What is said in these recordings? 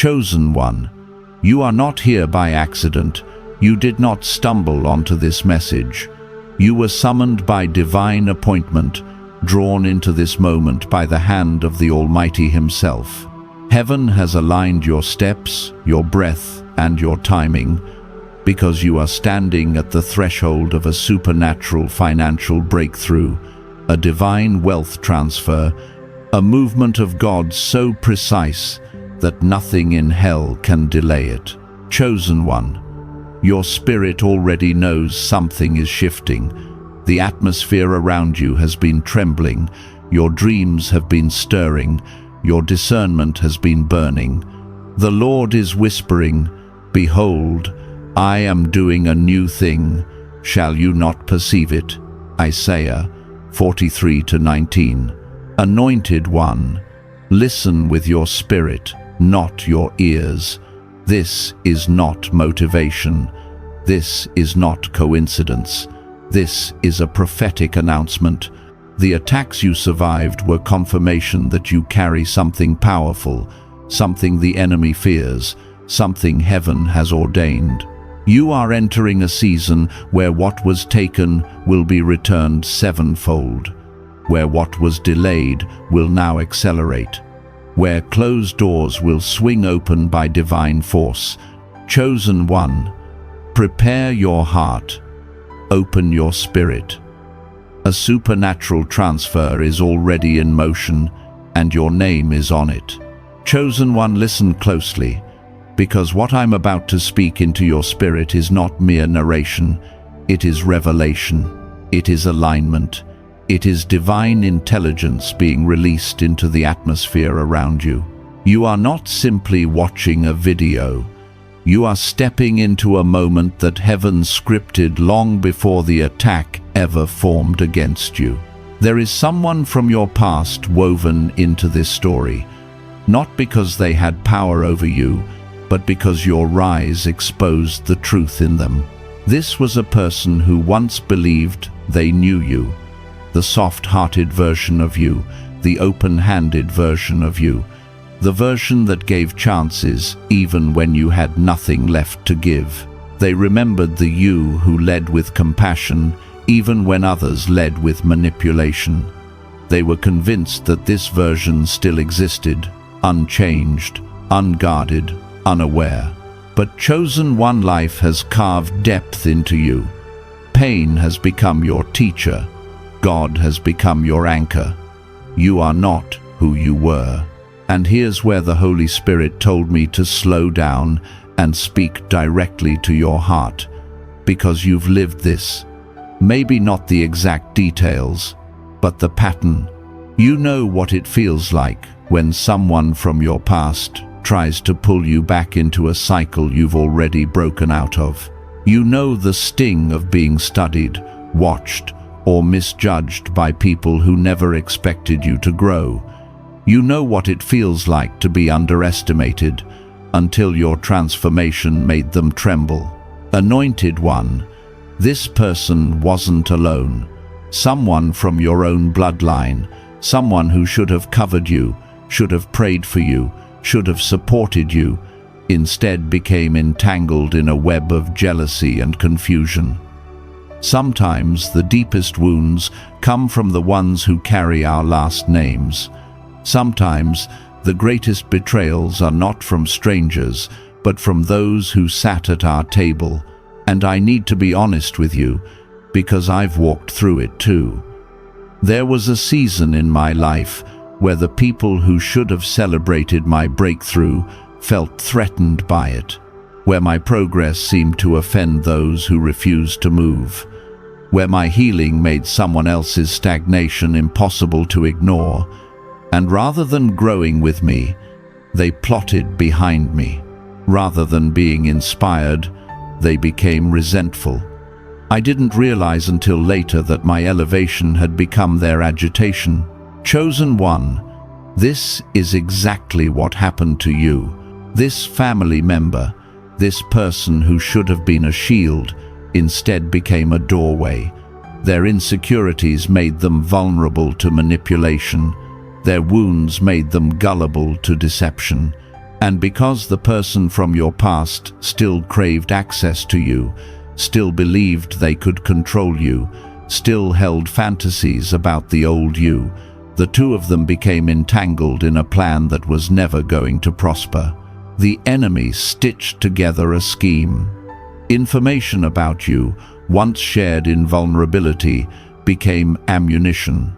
Chosen one, you are not here by accident. You did not stumble onto this message. You were summoned by divine appointment, drawn into this moment by the hand of the Almighty Himself. Heaven has aligned your steps, your breath, and your timing, because you are standing at the threshold of a supernatural financial breakthrough, a divine wealth transfer, a movement of God so precise that nothing in hell can delay it. Chosen one, your spirit already knows something is shifting. The atmosphere around you has been trembling, your dreams have been stirring, your discernment has been burning. The Lord is whispering, "Behold, I am doing a new thing. Shall you not perceive it?" Isaiah 43-19. Anointed one, listen with your spirit, not your ears. This is not motivation. This is not coincidence. This is a prophetic announcement. The attacks you survived were confirmation that you carry something powerful, something the enemy fears, something heaven has ordained. You are entering a season where what was taken will be returned sevenfold, where what was delayed will now accelerate, where closed doors will swing open by divine force. Chosen one, prepare your heart, open your spirit. A supernatural transfer is already in motion, and your name is on it. Chosen one, listen closely, because what I'm about to speak into your spirit is not mere narration. It is revelation. It is alignment. It is divine intelligence being released into the atmosphere around you. You are not simply watching a video. You are stepping into a moment that heaven scripted long before the attack ever formed against you. There is someone from your past woven into this story, not because they had power over you, but because your rise exposed the truth in them. This was a person who once believed they knew you, the soft-hearted version of you, the open-handed version of you, the version that gave chances even when you had nothing left to give. They remembered the you who led with compassion even when others led with manipulation. They were convinced that this version still existed, unchanged, unguarded, unaware. But chosen one, life has carved depth into you. Pain has become your teacher. God has become your anchor. You are not who you were. And here's where the Holy Spirit told me to slow down and speak directly to your heart, because you've lived this. Maybe not the exact details, but the pattern. You know what it feels like when someone from your past tries to pull you back into a cycle you've already broken out of. You know the sting of being studied, watched, or misjudged by people who never expected you to grow. You know what it feels like to be underestimated until your transformation made them tremble. Anointed one, this person wasn't alone. Someone from your own bloodline, someone who should have covered you, should have prayed for you, should have supported you, instead became entangled in a web of jealousy and confusion. Sometimes the deepest wounds come from the ones who carry our last names. Sometimes the greatest betrayals are not from strangers, but from those who sat at our table. And I need to be honest with you, because I've walked through it too. There was a season in my life where the people who should have celebrated my breakthrough felt threatened by it, where my progress seemed to offend those who refused to move, where my healing made someone else's stagnation impossible to ignore, and rather than growing with me, they plotted behind me. Rather than being inspired, they became resentful. I didn't realize until later that my elevation had become their agitation. Chosen one, this is exactly what happened to you. This family member, this person who should have been a shield, instead became a doorway. Their insecurities made them vulnerable to manipulation. Their wounds made them gullible to deception. And because the person from your past still craved access to you, still believed they could control you, still held fantasies about the old you, the two of them became entangled in a plan that was never going to prosper. The enemy stitched together a scheme. Information about you, once shared in vulnerability, became ammunition.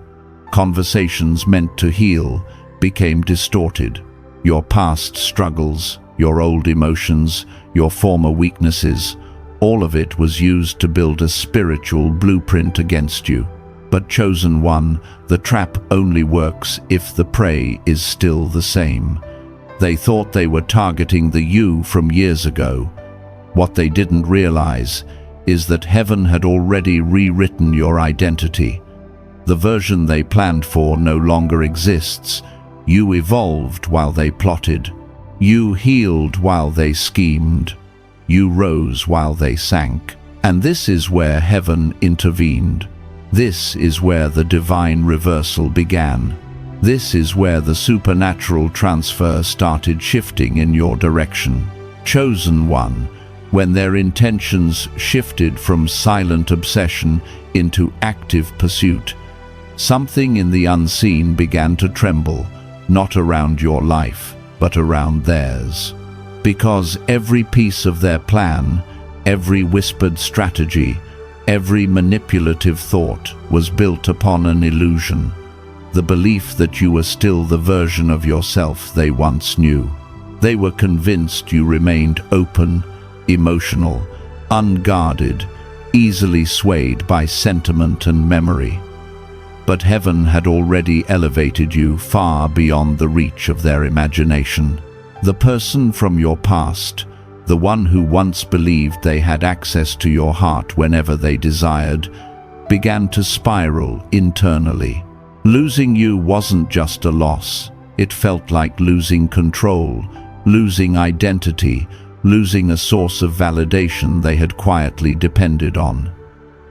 Conversations meant to heal became distorted. Your past struggles, your old emotions, your former weaknesses, all of it was used to build a spiritual blueprint against you. But chosen one, the trap only works if the prey is still the same. They thought they were targeting the you from years ago. What they didn't realize is that heaven had already rewritten your identity. The version they planned for no longer exists. You evolved while they plotted. You healed while they schemed. You rose while they sank. And this is where heaven intervened. This is where the divine reversal began. This is where the supernatural transfer started shifting in your direction. Chosen one, when their intentions shifted from silent obsession into active pursuit, something in the unseen began to tremble, not around your life, but around theirs. Because every piece of their plan, every whispered strategy, every manipulative thought was built upon an illusion, the belief that you were still the version of yourself they once knew. They were convinced you remained open, emotional, unguarded, easily swayed by sentiment and memory. But heaven had already elevated you far beyond the reach of their imagination. The person from your past, the one who once believed they had access to your heart whenever they desired, began to spiral internally. Losing you wasn't just a loss. It felt like losing control, losing identity, losing a source of validation they had quietly depended on.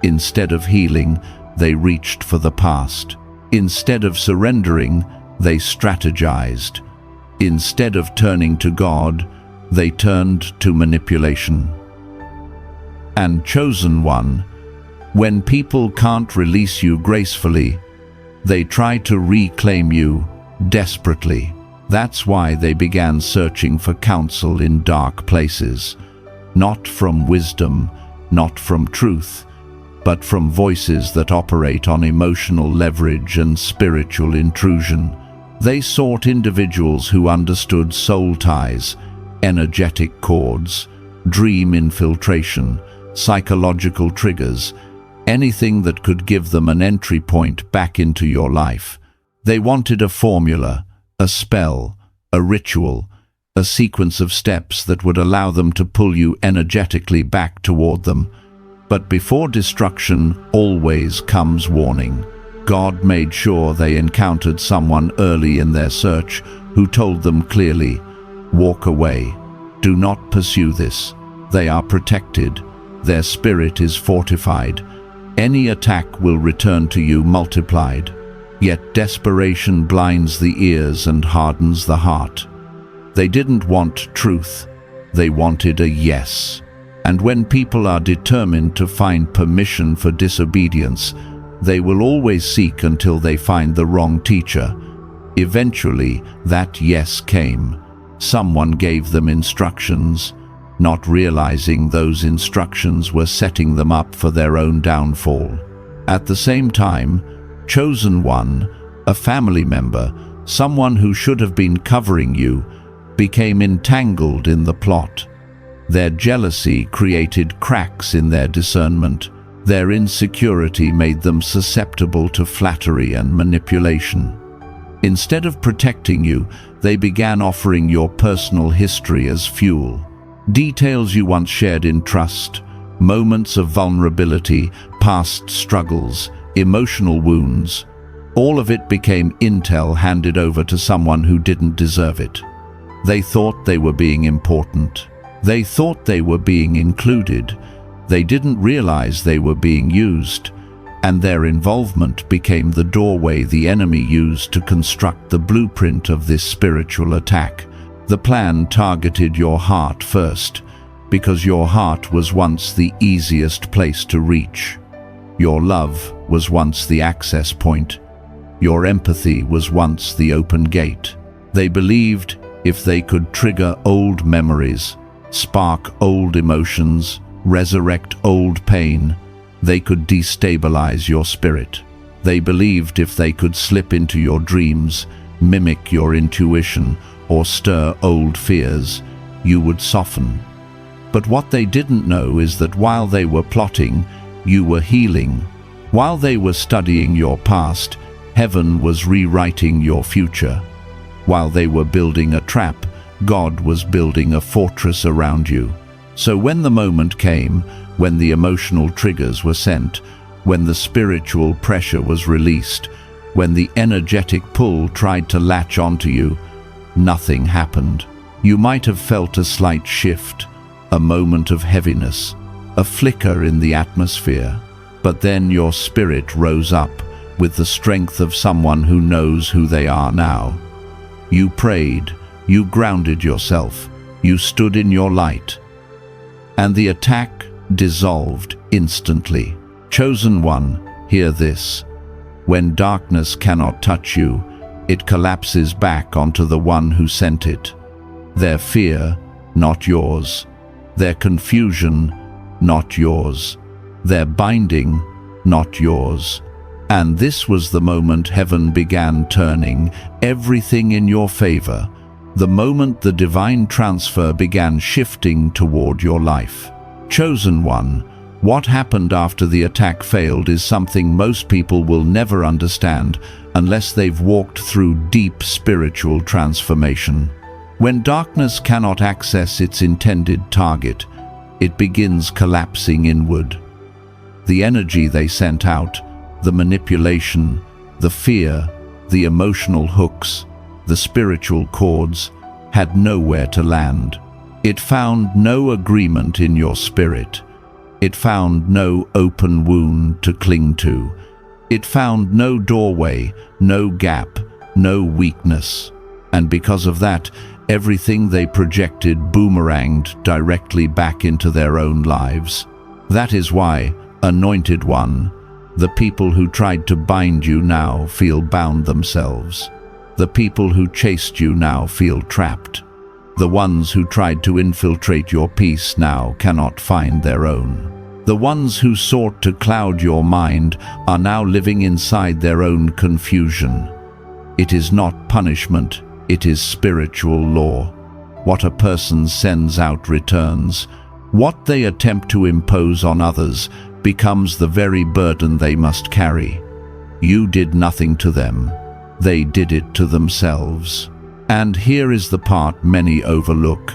Instead of healing, they reached for the past. Instead of surrendering, they strategized. Instead of turning to God, they turned to manipulation. And chosen one, when people can't release you gracefully, they try to reclaim you desperately. That's why they began searching for counsel in dark places, not from wisdom, not from truth, but from voices that operate on emotional leverage and spiritual intrusion. They sought individuals who understood soul ties, energetic cords, dream infiltration, psychological triggers, anything that could give them an entry point back into your life. They wanted a formula, a spell, a ritual, a sequence of steps that would allow them to pull you energetically back toward them. But before destruction always comes warning. God made sure they encountered someone early in their search who told them clearly, "Walk away. Do not pursue this. They are protected. Their spirit is fortified. Any attack will return to you multiplied." Yet desperation blinds the ears and hardens the heart. They didn't want truth. They wanted a yes. And when people are determined to find permission for disobedience, they will always seek until they find the wrong teacher. Eventually, that yes came. Someone gave them instructions, not realizing those instructions were setting them up for their own downfall. At the same time, chosen one, a family member, someone who should have been covering you, became entangled in the plot. Their jealousy created cracks in their discernment. Their insecurity made them susceptible to flattery and manipulation. Instead of protecting you, they began offering your personal history as fuel. Details you once shared in trust, moments of vulnerability, past struggles, emotional wounds, all of it became intel handed over to someone who didn't deserve it. They thought they were being important. They thought they were being included. They didn't realize they were being used, and their involvement became the doorway the enemy used to construct the blueprint of this spiritual attack. The plan targeted your heart first, because your heart was once the easiest place to reach. Your love was once the access point. Your empathy was once the open gate. They believed if they could trigger old memories, spark old emotions, resurrect old pain, they could destabilize your spirit. They believed if they could slip into your dreams, mimic your intuition, or stir old fears, you would soften. But what they didn't know is that while they were plotting, you were healing. While they were studying your past, heaven was rewriting your future. While they were building a trap, God was building a fortress around you. So when the moment came, when the emotional triggers were sent, when the spiritual pressure was released, when the energetic pull tried to latch onto you, nothing happened. You might have felt a slight shift, a moment of heaviness, a flicker in the atmosphere, but then your spirit rose up with the strength of someone who knows who they are now. You prayed, you grounded yourself, you stood in your light, and the attack dissolved instantly. Chosen one, hear this. When darkness cannot touch you, it collapses back onto the one who sent it. Their fear, not yours. Their confusion, not yours. Their binding, not yours. And this was the moment heaven began turning everything in your favor, the moment the divine transfer began shifting toward your life. Chosen one, what happened after the attack failed is something most people will never understand unless they've walked through deep spiritual transformation. When darkness cannot access its intended target, it begins collapsing inward. The energy they sent out, the manipulation, the fear, the emotional hooks, the spiritual cords, had nowhere to land. It found no agreement in your spirit. It found no open wound to cling to. It found no doorway, no gap, no weakness. And because of that, everything they projected boomeranged directly back into their own lives. That is why, Anointed One, the people who tried to bind you now feel bound themselves. The people who chased you now feel trapped. The ones who tried to infiltrate your peace now cannot find their own. The ones who sought to cloud your mind are now living inside their own confusion. It is not punishment, it is spiritual law. What a person sends out returns. What they attempt to impose on others becomes the very burden they must carry. You did nothing to them. They did it to themselves. And here is the part many overlook.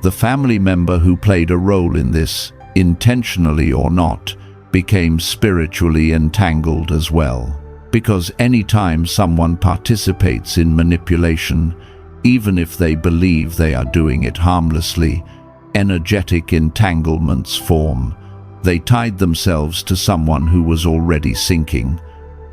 The family member who played a role in this, intentionally or not, became spiritually entangled as well. Because any time someone participates in manipulation, even if they believe they are doing it harmlessly, energetic entanglements form. They tied themselves to someone who was already sinking.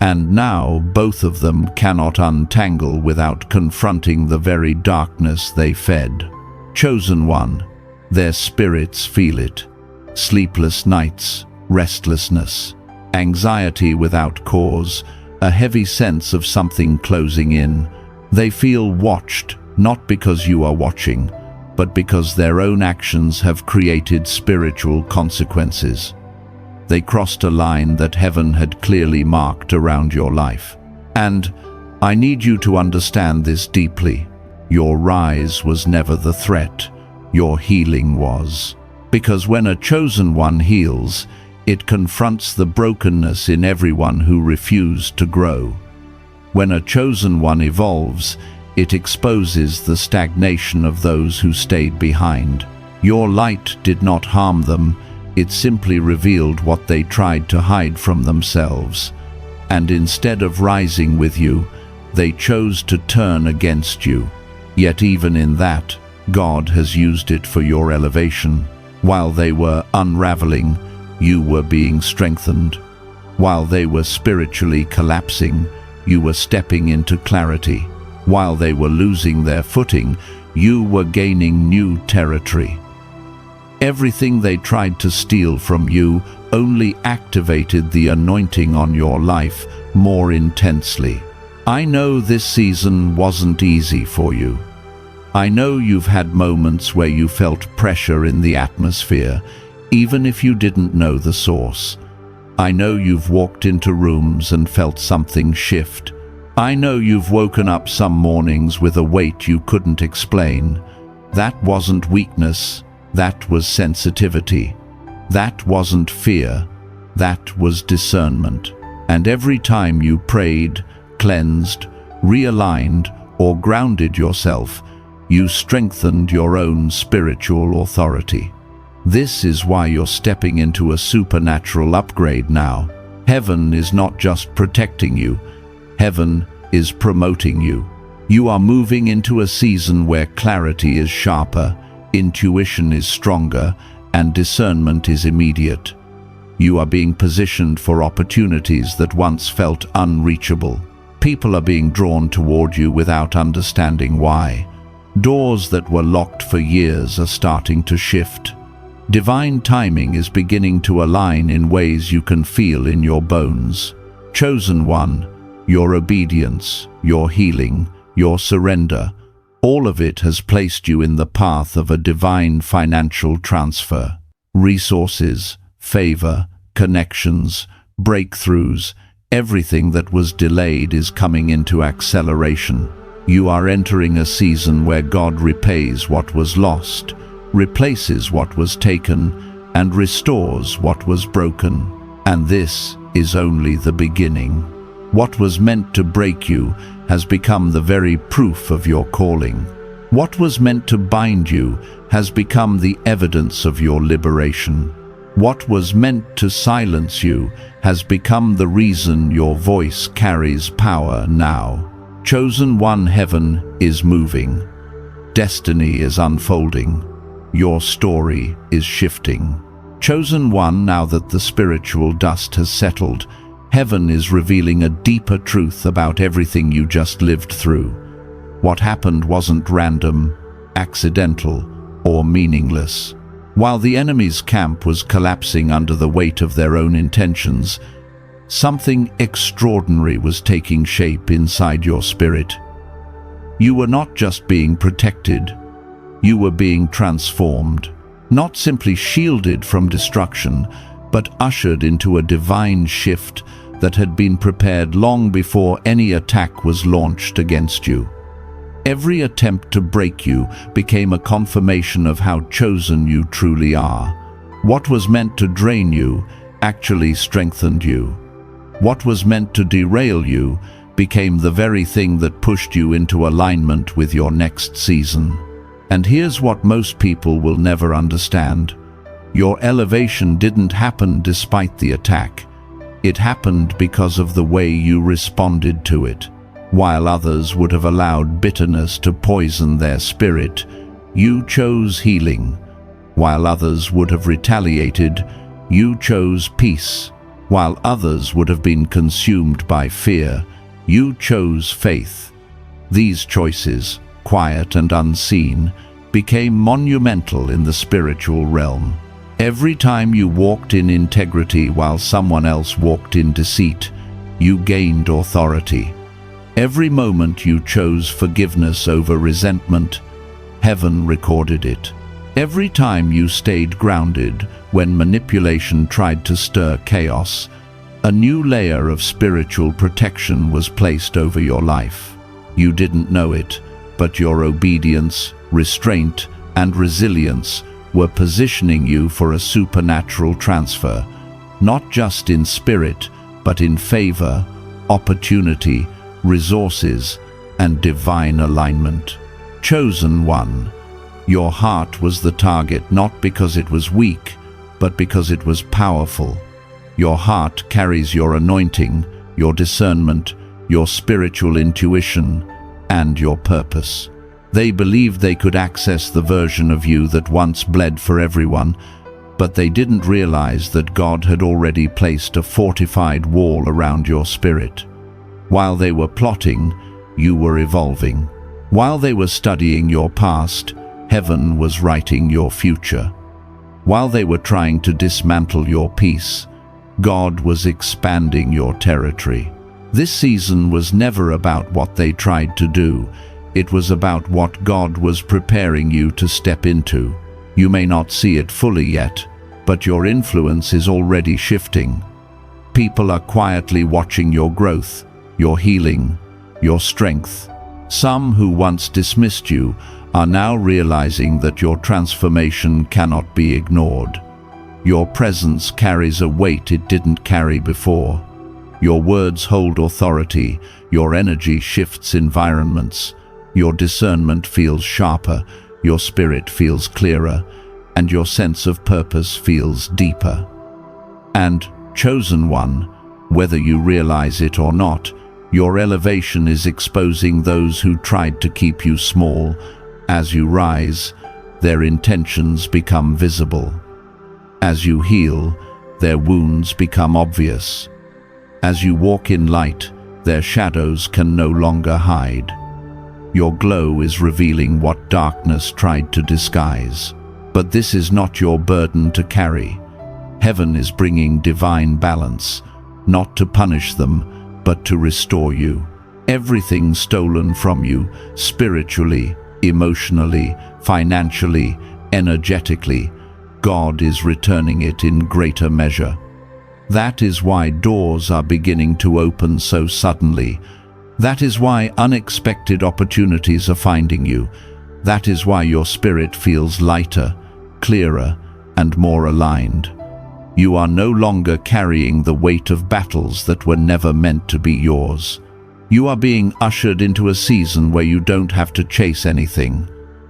And now both of them cannot untangle without confronting the very darkness they fed. Chosen one, their spirits feel it. Sleepless nights, restlessness, anxiety without cause, a heavy sense of something closing in. They feel watched, not because you are watching, but because their own actions have created spiritual consequences. They crossed a line that heaven had clearly marked around your life. And I need you to understand this deeply. Your rise was never the threat, your healing was. Because when a chosen one heals, it confronts the brokenness in everyone who refused to grow. When a chosen one evolves, it exposes the stagnation of those who stayed behind. Your light did not harm them. It simply revealed what they tried to hide from themselves. And instead of rising with you, they chose to turn against you. Yet even in that, God has used it for your elevation. While they were unraveling, you were being strengthened. While they were spiritually collapsing, you were stepping into clarity. While they were losing their footing, you were gaining new territory. Everything they tried to steal from you only activated the anointing on your life more intensely. I know this season wasn't easy for you. I know you've had moments where you felt pressure in the atmosphere, even if you didn't know the source. I know you've walked into rooms and felt something shift. I know you've woken up some mornings with a weight you couldn't explain. That wasn't weakness, that was sensitivity. That wasn't fear, that was discernment. And every time you prayed, cleansed, realigned, or grounded yourself, you strengthened your own spiritual authority. This is why you're stepping into a supernatural upgrade now. Heaven is not just protecting you, heaven is promoting you. You are moving into a season where clarity is sharper, intuition is stronger, and discernment is immediate. You are being positioned for opportunities that once felt unreachable. People are being drawn toward you without understanding why. Doors that were locked for years are starting to shift. Divine timing is beginning to align in ways you can feel in your bones. Chosen one, your obedience, your healing, your surrender, all of it has placed you in the path of a divine financial transfer. Resources, favor, connections, breakthroughs, everything that was delayed is coming into acceleration. You are entering a season where God repays what was lost, replaces what was taken, and restores what was broken. And this is only the beginning. What was meant to break you has become the very proof of your calling. What was meant to bind you has become the evidence of your liberation. What was meant to silence you has become the reason your voice carries power now. Chosen one, heaven is moving. Destiny is unfolding. Your story is shifting. Chosen one, now that the spiritual dust has settled, heaven is revealing a deeper truth about everything you just lived through. What happened wasn't random, accidental, or meaningless. While the enemy's camp was collapsing under the weight of their own intentions, something extraordinary was taking shape inside your spirit. You were not just being protected, you were being transformed, not simply shielded from destruction, but ushered into a divine shift that had been prepared long before any attack was launched against you. Every attempt to break you became a confirmation of how chosen you truly are. What was meant to drain you actually strengthened you. What was meant to derail you became the very thing that pushed you into alignment with your next season. And here's what most people will never understand. Your elevation didn't happen despite the attack. It happened because of the way you responded to it. While others would have allowed bitterness to poison their spirit, you chose healing. While others would have retaliated, you chose peace. While others would have been consumed by fear, you chose faith. These choices, quiet and unseen, became monumental in the spiritual realm. Every time you walked in integrity while someone else walked in deceit, you gained authority. Every moment you chose forgiveness over resentment, heaven recorded it. Every time you stayed grounded when manipulation tried to stir chaos, a new layer of spiritual protection was placed over your life. You didn't know it, but your obedience, restraint, and resilience were positioning you for a supernatural transfer, not just in spirit, but in favor, opportunity, resources, and divine alignment. Chosen one, your heart was the target not because it was weak, but because it was powerful. Your heart carries your anointing, your discernment, your spiritual intuition, and your purpose. They believed they could access the version of you that once bled for everyone, but they didn't realize that God had already placed a fortified wall around your spirit. While they were plotting, you were evolving. While they were studying your past, heaven was writing your future. While they were trying to dismantle your peace, God was expanding your territory. This season was never about what they tried to do. It was about what God was preparing you to step into. You may not see it fully yet, but your influence is already shifting. People are quietly watching your growth, your healing, your strength. Some who once dismissed you are now realizing that your transformation cannot be ignored. Your presence carries a weight it didn't carry before. Your words hold authority, your energy shifts environments, your discernment feels sharper, your spirit feels clearer, and your sense of purpose feels deeper. And, chosen one, whether you realize it or not, your elevation is exposing those who tried to keep you small. As you rise, their intentions become visible. As you heal, their wounds become obvious. As you walk in light, their shadows can no longer hide. Your glow is revealing what darkness tried to disguise. But this is not your burden to carry. Heaven is bringing divine balance, not to punish them, but to restore you. Everything stolen from you, spiritually, emotionally, financially, energetically, God is returning it in greater measure. That is why doors are beginning to open so suddenly. That is why unexpected opportunities are finding you. That is why your spirit feels lighter, clearer, and more aligned. You are no longer carrying the weight of battles that were never meant to be yours. You are being ushered into a season where you don't have to chase anything.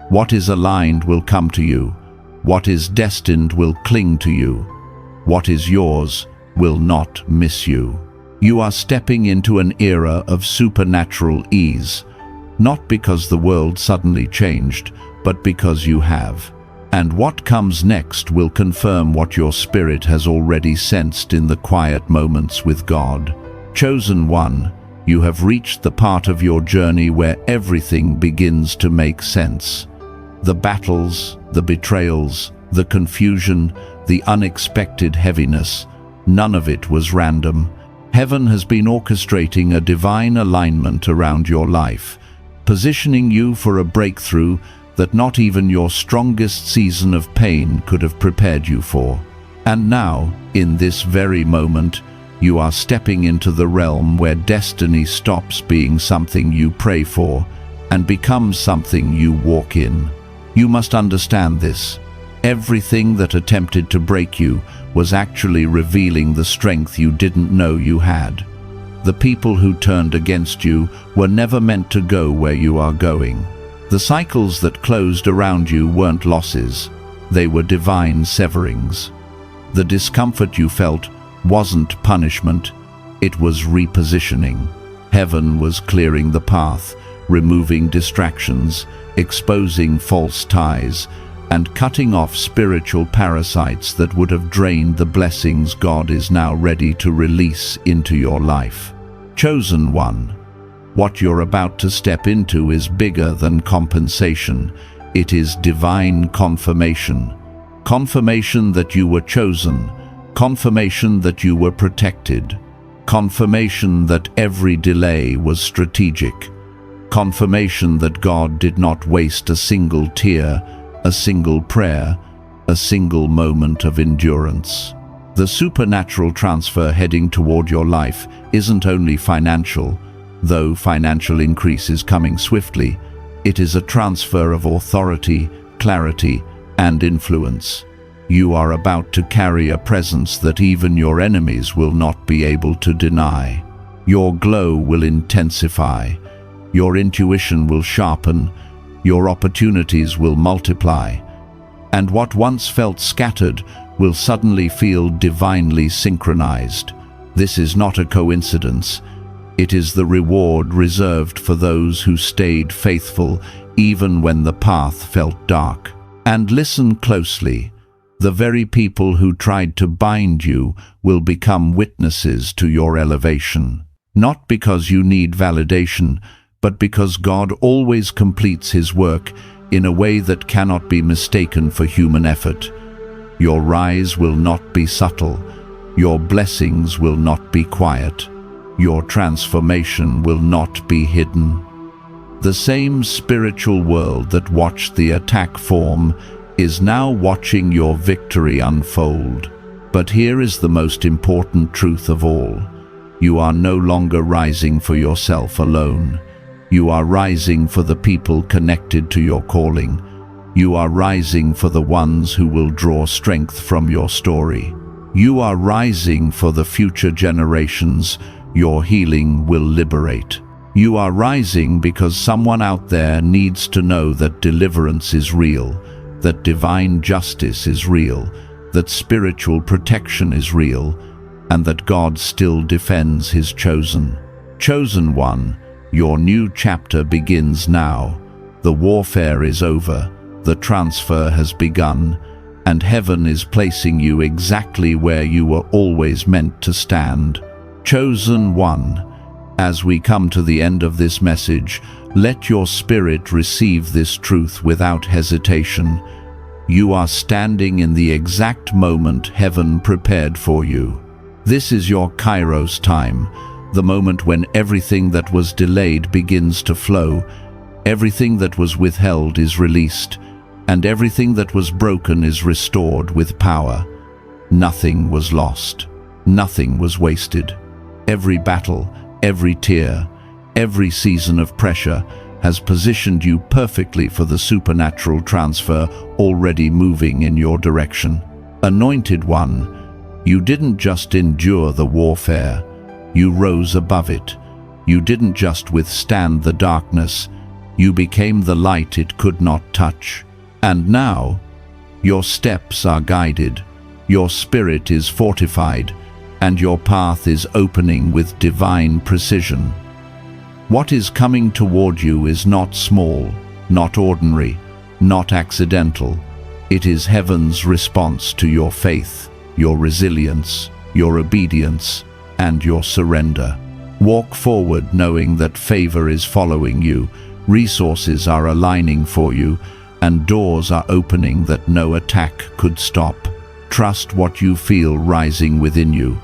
What is aligned will come to you. What is destined will cling to you. What is yours will not miss you. You are stepping into an era of supernatural ease, not because the world suddenly changed, but because you have. And what comes next will confirm what your spirit has already sensed in the quiet moments with God. Chosen one, you have reached the part of your journey where everything begins to make sense. The battles, the betrayals, the confusion, the unexpected heaviness, none of it was random. Heaven has been orchestrating a divine alignment around your life, positioning you for a breakthrough that not even your strongest season of pain could have prepared you for. And now, in this very moment, you are stepping into the realm where destiny stops being something you pray for and becomes something you walk in. You must understand this. Everything that attempted to break you was actually revealing the strength you didn't know you had. The people who turned against you were never meant to go where you are going. The cycles that closed around you weren't losses, they were divine severings. The discomfort you felt wasn't punishment, it was repositioning. Heaven was clearing the path, removing distractions, exposing false ties, and cutting off spiritual parasites that would have drained the blessings God is now ready to release into your life. Chosen one, what you're about to step into is bigger than compensation. It is divine confirmation. Confirmation that you were chosen. Confirmation that you were protected. Confirmation that every delay was strategic. Confirmation that God did not waste a single tear, a single prayer, a single moment of endurance. The supernatural transfer heading toward your life isn't only financial, though financial increase is coming swiftly. It is a transfer of authority, clarity, and influence. You are about to carry a presence that even your enemies will not be able to deny. Your glow will intensify. Your intuition will sharpen. Your opportunities will multiply. And what once felt scattered will suddenly feel divinely synchronized. This is not a coincidence. It is the reward reserved for those who stayed faithful even when the path felt dark. And listen closely. The very people who tried to bind you will become witnesses to your elevation. Not because you need validation, but because God always completes His work in a way that cannot be mistaken for human effort. Your rise will not be subtle. Your blessings will not be quiet. Your transformation will not be hidden. The same spiritual world that watched the attack form is now watching your victory unfold. But here is the most important truth of all. You are no longer rising for yourself alone. You are rising for the people connected to your calling. You are rising for the ones who will draw strength from your story. You are rising for the future generations your healing will liberate. You are rising because someone out there needs to know that deliverance is real, that divine justice is real, that spiritual protection is real, and that God still defends His chosen. Chosen one, your new chapter begins now. The warfare is over, the transfer has begun, and heaven is placing you exactly where you were always meant to stand. Chosen one, as we come to the end of this message, let your spirit receive this truth without hesitation. You are standing in the exact moment heaven prepared for you. This is your Kairos time, the moment when everything that was delayed begins to flow, everything that was withheld is released, and everything that was broken is restored with power. Nothing was lost. Nothing was wasted. Every battle, every tear, every season of pressure has positioned you perfectly for the supernatural transfer already moving in your direction. Anointed one, you didn't just endure the warfare, you rose above it. You didn't just withstand the darkness, you became the light it could not touch. And now, your steps are guided, your spirit is fortified, and your path is opening with divine precision. What is coming toward you is not small, not ordinary, not accidental. It is heaven's response to your faith, your resilience, your obedience, and your surrender. Walk forward knowing that favor is following you, resources are aligning for you, and doors are opening that no attack could stop. Trust what you feel rising within you.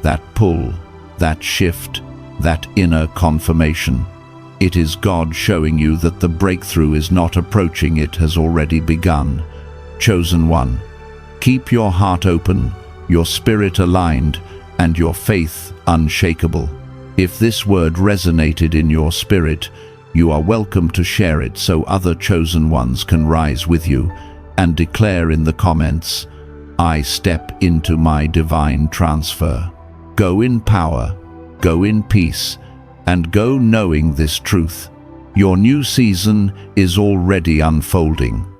That pull, that shift, that inner confirmation. It is God showing you that the breakthrough is not approaching, it has already begun. Chosen one, keep your heart open, your spirit aligned, and your faith unshakable. If this word resonated in your spirit, you are welcome to share it so other chosen ones can rise with you, and declare in the comments, I step into my divine transfer. Go in power, go in peace, and go knowing this truth. Your new season is already unfolding.